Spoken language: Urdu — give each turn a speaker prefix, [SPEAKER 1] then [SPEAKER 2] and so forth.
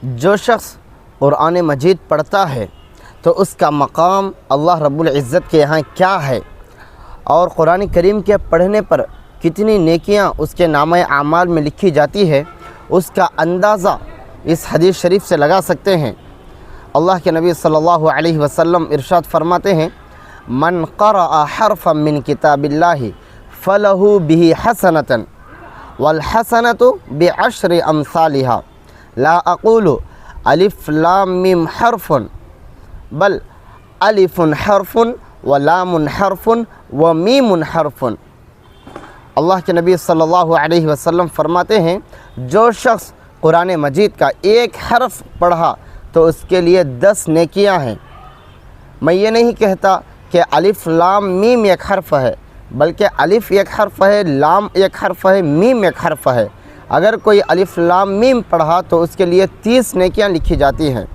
[SPEAKER 1] جو شخص قرآن مجید پڑھتا ہے تو اس کا مقام اللہ رب العزت کے یہاں کیا ہے، اور قرآن کریم کے پڑھنے پر کتنی نیکیاں اس کے نامہ اعمال میں لکھی جاتی ہے، اس کا اندازہ اس حدیث شریف سے لگا سکتے ہیں۔ اللہ کے نبی صلی اللہ علیہ وسلم ارشاد فرماتے ہیں، من قرأ حرفا من کتاب اللہ فلہ بہ حسنۃ والحسنۃ بعشر امثالها لا اقول الف لام میم حرف بل الف حرف ولام حرف ومیم حرف۔ اللہ کے نبی صلی اللہ علیہ وسلم فرماتے ہیں، جو شخص قرآن مجید کا ایک حرف پڑھا تو اس کے لیے 10 نیکیاں ہیں۔ میں یہ نہیں کہتا کہ الف لام میم ایک حرف ہے، بلکہ الف ایک حرف ہے، لام ایک حرف ہے، میم ایک حرف ہے۔ اگر کوئی الف لام میم پڑھا تو اس کے لیے 30 نیکیاں لکھی جاتی ہیں۔